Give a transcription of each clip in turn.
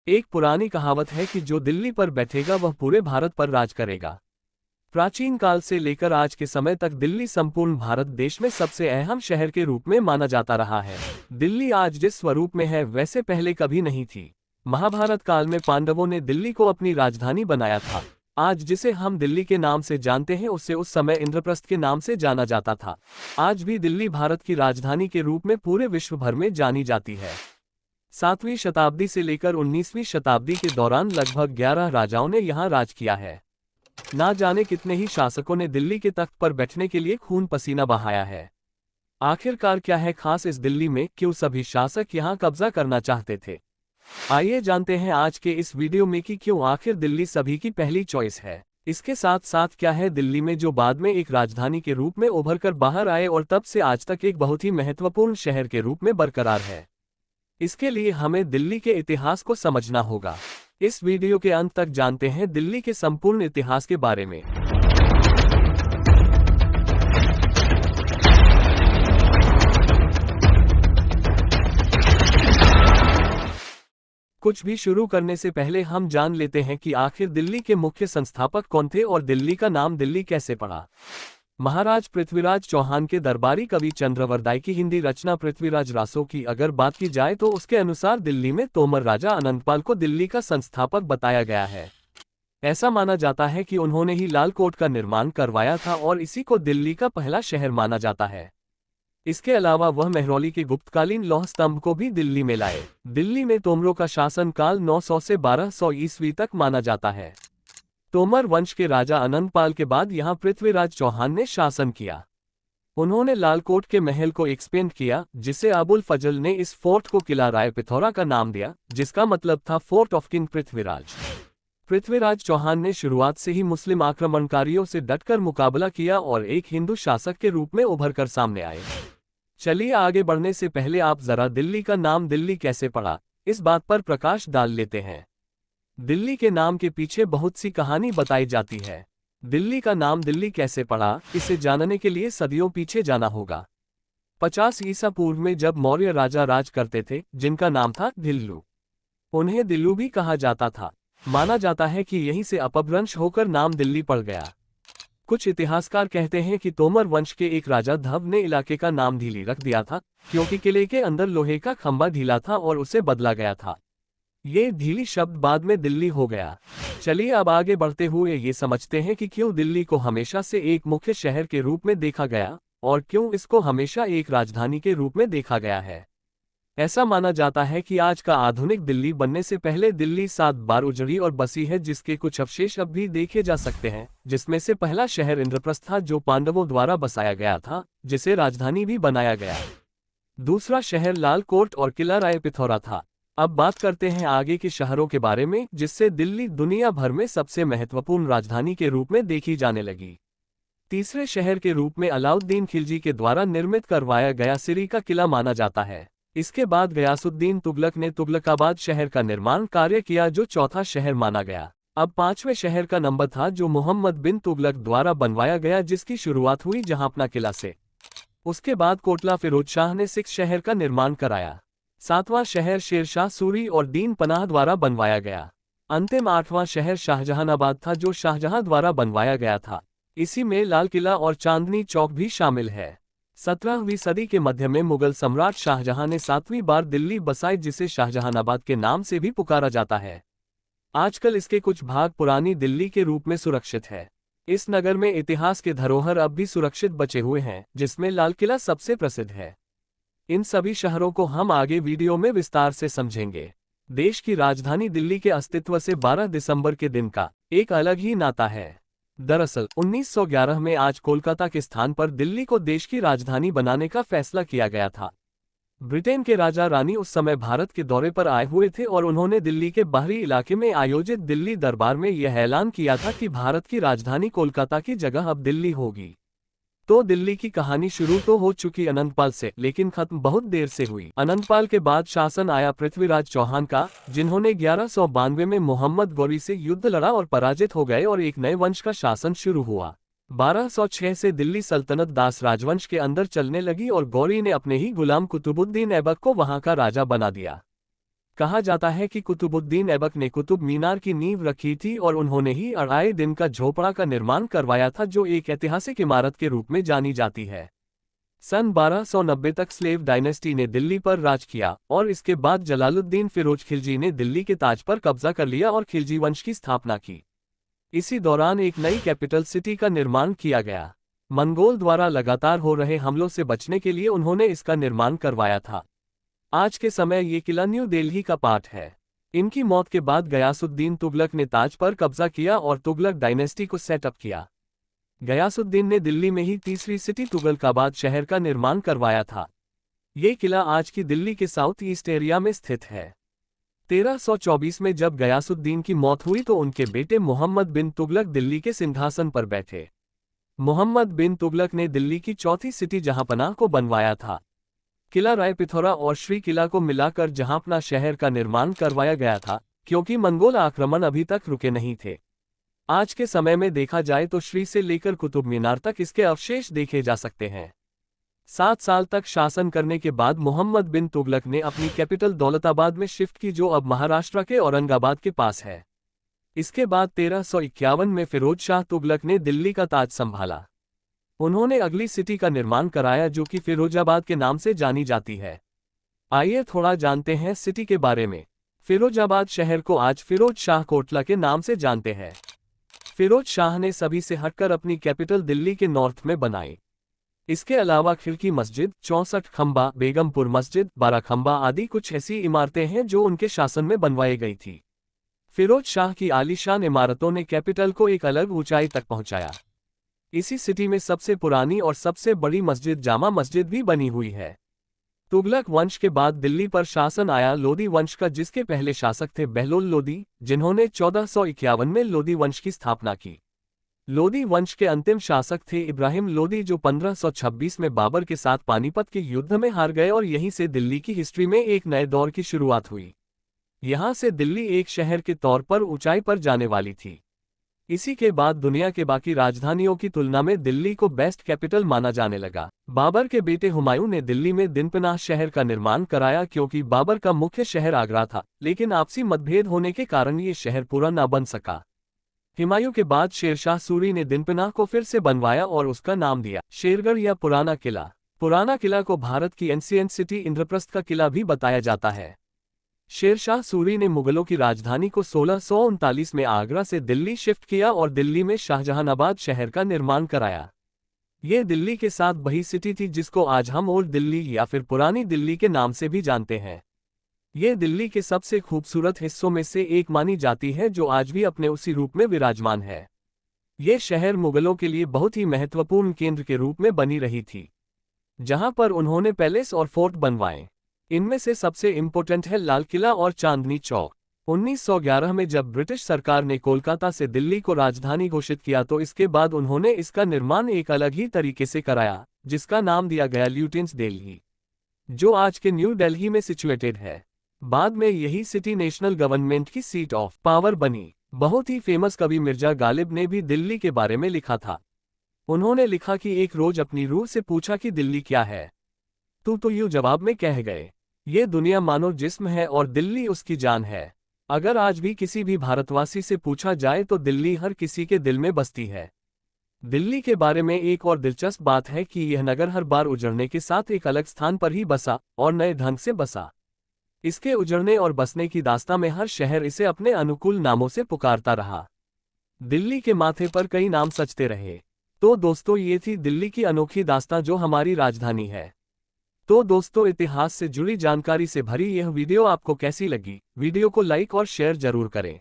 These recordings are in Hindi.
एक पुरानी कहावत है कि जो दिल्ली पर बैठेगा वह पूरे भारत पर राज करेगा। प्राचीन काल से लेकर आज के समय तक दिल्ली संपूर्ण भारत देश में सबसे अहम शहर के रूप में माना जाता रहा है। दिल्ली आज जिस स्वरूप में है वैसे पहले कभी नहीं थी। महाभारत काल में पांडवों ने दिल्ली को अपनी राजधानी बनाया था। आज जिसे हम दिल्ली के नाम से जानते हैं उसे उस समय इंद्रप्रस्थ के नाम से जाना जाता था। आज भी दिल्ली भारत की राजधानी के रूप में पूरे विश्व भर में जानी जाती है। 7वीं शताब्दी से लेकर 19वीं शताब्दी के दौरान लगभग 11 राजाओं ने यहाँ राज किया है। ना जाने कितने ही शासकों ने दिल्ली के तख्त पर बैठने के लिए खून पसीना बहाया है। आखिरकार क्या है खास इस दिल्ली में, क्यों सभी शासक यहाँ कब्जा करना चाहते थे? आइए जानते हैं आज के इस वीडियो में कि क्यों आखिर दिल्ली सभी की पहली चॉइस है। इसके साथ साथ क्या है दिल्ली में जो बाद में एक राजधानी के रूप में उभर कर बाहर आए और तब से आज तक एक बहुत ही महत्वपूर्ण शहर के रूप में बरकरार है। इसके लिए हमें दिल्ली के इतिहास को समझना होगा। इस वीडियो के अंत तक जानते हैं दिल्ली के संपूर्ण इतिहास के बारे में। कुछ भी शुरू करने से पहले हम जान लेते हैं कि आखिर दिल्ली के मुख्य संस्थापक कौन थे और दिल्ली का नाम दिल्ली कैसे पड़ा। महाराज पृथ्वीराज चौहान के दरबारी कवि चंद्रवरदाई की हिंदी रचना पृथ्वीराज रासो की अगर बात की जाए तो उसके अनुसार दिल्ली में तोमर राजा अनंतपाल को दिल्ली का संस्थापक बताया गया है। ऐसा माना जाता है कि उन्होंने ही लाल कोट का निर्माण करवाया था और इसी को दिल्ली का पहला शहर माना जाता है। इसके अलावा वह महरौली के गुप्तकालीन लौह स्तंभ को भी दिल्ली में लाए। दिल्ली में तोमरों का शासनकाल 900 से 1200 ईस्वी तक माना जाता है। तोमर वंश के राजा अनंतपाल के बाद यहाँ पृथ्वीराज चौहान ने शासन किया। उन्होंने लालकोट के महल को एक्सपेंड किया, जिसे अबुल फजल ने इस फोर्ट को किला राय पिथौरा का नाम दिया, जिसका मतलब था fort of king Prithviraj. Prithviraj Chauhan ने शुरुआत से ही मुस्लिम आक्रमणकारियों से डटकर मुकाबला किया और एक हिंदू शासक के रूप में उभर कर सामने आए। चलिए आगे बढ़ने से पहले आप जरा दिल्ली का नाम दिल्ली कैसे पड़ा, इस बात पर प्रकाश डाल लेते हैं। दिल्ली के नाम के पीछे बहुत सी कहानी बताई जाती है। दिल्ली का नाम दिल्ली कैसे पड़ा, इसे जानने के लिए सदियों पीछे जाना होगा। 50 ईसा पूर्व में जब मौर्य राजा राज करते थे, जिनका नाम था दिल्लू, उन्हें दिल्लू भी कहा जाता था। माना जाता है कि यहीं से अपभ्रंश होकर नाम दिल्ली पड़ गया। कुछ इतिहासकार कहते हैं कि तोमर वंश के एक राजा धव ने इलाके का नाम ढीली रख दिया था, क्योंकि किले के अंदर लोहे का खंभा ढीला था और उसे बदला गया था। ये ढीली शब्द बाद में दिल्ली हो गया। चलिए अब आगे बढ़ते हुए ये समझते हैं कि क्यों दिल्ली को हमेशा से एक मुख्य शहर के रूप में देखा गया और क्यों इसको हमेशा एक राजधानी के रूप में देखा गया है। ऐसा माना जाता है कि आज का आधुनिक दिल्ली बनने से पहले दिल्ली 7 बार उजड़ी और बसी है, जिसके कुछ अवशेष अब भी देखे जा सकते हैं, जिसमें से पहला शहर इंद्रप्रस्थ था जो पांडवों द्वारा बसाया गया था, जिसे राजधानी भी बनाया गया। दूसरा शहर लाल कोट और किला राय पिथौरा था। अब बात करते हैं आगे के शहरों के बारे में, जिससे दिल्ली दुनिया भर में सबसे महत्वपूर्ण राजधानी के रूप में देखी जाने लगी। तीसरे शहर के रूप में अलाउद्दीन खिलजी के द्वारा निर्मित करवाया गया सिरी का किला माना जाता है। इसके बाद गयासुद्दीन तुगलक ने तुगलकाबाद शहर का निर्माण कार्य किया, जो चौथा शहर माना गया। अब 5वें शहर का नंबर था जो मोहम्मद बिन तुगलक द्वारा बनवाया गया, जिसकी शुरुआत हुई जहांपना किला से। उसके बाद कोटला फिरोज शाह ने 6 शहर का निर्माण कराया। 7वां शहर शेरशाह सूरी और दीन पनाह द्वारा बनवाया गया। अंतिम 8वां शहर शाहजहानाबाद था, जो शाहजहां द्वारा बनवाया गया था। इसी में लाल किला और चांदनी चौक भी शामिल है। 17वीं सदी के मध्य में मुगल सम्राट शाहजहां ने 7वीं बार दिल्ली बसाई, जिसे शाहजहानाबाद के नाम से भी पुकारा जाता है। आजकल इसके कुछ भाग पुरानी दिल्ली के रूप में सुरक्षित है। इस नगर में इतिहास के धरोहर अब भी सुरक्षित बचे हुए हैं, जिसमें लाल किला सबसे प्रसिद्ध है। इन सभी शहरों को हम आगे वीडियो में विस्तार से समझेंगे। देश की राजधानी दिल्ली के अस्तित्व से 12 दिसंबर के दिन का एक अलग ही नाता है। दरअसल 1911 में आज कोलकाता के स्थान पर दिल्ली को देश की राजधानी बनाने का फैसला किया गया था। ब्रिटेन के राजा रानी उस समय भारत के दौरे पर आए हुए थे और उन्होंने दिल्ली के बाहरी इलाके में आयोजित दिल्ली दरबार में यह ऐलान किया था कि भारत की राजधानी कोलकाता की जगह अब दिल्ली होगी। तो दिल्ली की कहानी शुरू तो हो चुकी अनंतपाल से, लेकिन खत्म बहुत देर से हुई। अनंतपाल के बाद शासन आया पृथ्वीराज चौहान का, जिन्होंने 1192 में मोहम्मद गौरी से युद्ध लड़ा और पराजित हो गए और एक नए वंश का शासन शुरू हुआ। 1206 से दिल्ली सल्तनत दास राजवंश के अंदर चलने लगी और गौरी ने अपने ही गुलाम कुतुबुद्दीन ऐबक को वहां का राजा बना दिया। कहा जाता है कि कुतुबुद्दीन ऐबक ने कुतुब मीनार की नींव रखी थी और उन्होंने ही अढ़ाई दिन का झोपड़ा का निर्माण करवाया था, जो एक ऐतिहासिक इमारत के रूप में जानी जाती है। सन 1290 तक स्लेव डायनेस्टी ने दिल्ली पर राज किया और इसके बाद जलालुद्दीन फिरोज खिलजी ने दिल्ली के ताज पर कब्जा कर लिया और खिलजी वंश की स्थापना की। इसी दौरान एक नई कैपिटल सिटी का निर्माण किया गया। मंगोल द्वारा लगातार हो रहे हमलों से बचने के लिए उन्होंने इसका निर्माण करवाया था। आज के समय ये किला न्यू दिल्ली का पार्ट है। इनकी मौत के बाद गयासुद्दीन तुगलक ने ताज पर कब्जा किया और तुगलक डायनेस्टी को सेटअप किया। गयासुद्दीन ने दिल्ली में ही तीसरी सिटी तुगलकाबाद शहर का निर्माण करवाया था। ये किला आज की दिल्ली के साउथ ईस्ट एरिया में स्थित है। 1324 में जब गयासुद्दीन की मौत हुई तो उनके बेटे मोहम्मद बिन तुगलक दिल्ली के सिंहासन पर बैठे। मोहम्मद बिन तुगलक ने दिल्ली की चौथी सिटी जहांपनाह को बनवाया था। किला राय पिथौरा और श्री किला को मिलाकर जहांपनाह शहर का निर्माण करवाया गया था, क्योंकि मंगोल आक्रमण अभी तक रुके नहीं थे। आज के समय में देखा जाए तो श्री से लेकर कुतुब मीनार तक इसके अवशेष देखे जा सकते हैं। 7 साल तक शासन करने के बाद मोहम्मद बिन तुगलक ने अपनी कैपिटल दौलताबाद में शिफ्ट की, जो अब महाराष्ट्र के औरंगाबाद के पास है। इसके बाद 1351 में फिरोज शाह तुगलक ने दिल्ली का ताज संभाला। उन्होंने अगली सिटी का निर्माण कराया जो कि फिरोजाबाद के नाम से जानी जाती है। आइए थोड़ा जानते हैं सिटी के बारे में। फिरोजाबाद शहर को आज फिरोज शाह कोटला के नाम से जानते हैं। फिरोज शाह ने सभी से हटकर अपनी कैपिटल दिल्ली के नॉर्थ में बनाई। इसके अलावा खिड़की मस्जिद, 64 खंबा, बेगमपुर मस्जिद, 12 खंबा आदि कुछ ऐसी इमारतें हैं जो उनके शासन में बनवाई गई थी। फिरोज शाह की आलीशान इमारतों ने कैपिटल को एक अलग ऊंचाई तक पहुंचाया। इसी सिटी में सबसे पुरानी और सबसे बड़ी मस्जिद जामा मस्जिद भी बनी हुई है। तुगलक वंश के बाद दिल्ली पर शासन आया लोदी वंश का, जिसके पहले शासक थे बहलोल लोदी, जिन्होंने 1451 में लोदी वंश की स्थापना की। लोदी वंश के अंतिम शासक थे इब्राहिम लोदी, जो 1526 में बाबर के साथ पानीपत के युद्ध में हार गए और यहीं से दिल्ली की हिस्ट्री में एक नए दौर की शुरुआत हुई। यहाँ से दिल्ली एक शहर के तौर पर ऊंचाई पर जाने वाली थी। इसी के बाद दुनिया के बाकी राजधानियों की तुलना में दिल्ली को बेस्ट कैपिटल माना जाने लगा। बाबर के बेटे हुमायूं ने दिल्ली में दिनपनाह शहर का निर्माण कराया, क्योंकि बाबर का मुख्य शहर आगरा था, लेकिन आपसी मतभेद होने के कारण ये शहर पूरा न बन सका। हुमायूं के बाद शेरशाह सूरी ने दिनपनाह को फिर से बनवाया और उसका नाम दिया शेरगढ़ या पुराना किला। पुराना किला को भारत की एंशिएंट सिटी इंद्रप्रस्थ का किला भी बताया जाता है। शेरशाह सूरी ने मुगलों की राजधानी को 1639 में आगरा से दिल्ली शिफ्ट किया और दिल्ली में शाहजहानाबाद शहर का निर्माण कराया। ये दिल्ली के साथ वही सिटी थी जिसको आज हम ओल्ड दिल्ली या फिर पुरानी दिल्ली के नाम से भी जानते हैं। ये दिल्ली के सबसे खूबसूरत हिस्सों में से एक मानी जाती है, जो आज भी अपने उसी रूप में विराजमान है। ये शहर मुगलों के लिए बहुत ही महत्वपूर्ण केंद्र के रूप में बनी रही थी, जहां पर उन्होंने पैलेस और फोर्ट बनवाए। इनमें से सबसे इम्पोर्टेंट है लाल किला और चांदनी चौक। 1911 में जब ब्रिटिश सरकार ने कोलकाता से दिल्ली को राजधानी घोषित किया तो इसके बाद उन्होंने इसका निर्माण एक अलग ही तरीके से कराया, जिसका नाम दिया गया ल्यूटेंस दिल्ली, जो आज के न्यू दिल्ली में सिचुएटेड है। बाद में यही सिटी नेशनल गवर्नमेंट की सीट ऑफ पावर बनी। बहुत ही फेमस कवि मिर्जा गालिब ने भी दिल्ली के बारे में लिखा था। उन्होंने लिखा कि एक रोज अपनी रूह से पूछा कि दिल्ली क्या है, तो यूं जवाब में कह गए, ये दुनिया मानो जिस्म है और दिल्ली उसकी जान है। अगर आज भी किसी भी भारतवासी से पूछा जाए तो दिल्ली हर किसी के दिल में बसती है। दिल्ली के बारे में एक और दिलचस्प बात है कि यह नगर हर बार उजड़ने के साथ एक अलग स्थान पर ही बसा और नए ढंग से बसा। इसके उजड़ने और बसने की दास्तां में हर शहर इसे अपने अनुकूल नामों से पुकारता रहा। दिल्ली के माथे पर कई नाम सजते रहे। तो दोस्तों, ये थी दिल्ली की अनोखी दास्तां जो हमारी राजधानी है। तो दोस्तों, इतिहास से जुड़ी जानकारी से भरी यह वीडियो आपको कैसी लगी? वीडियो को लाइक और शेयर जरूर करें।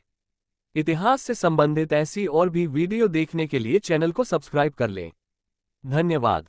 इतिहास से संबंधित ऐसी और भी वीडियो देखने के लिए चैनल को सब्सक्राइब कर लें। धन्यवाद।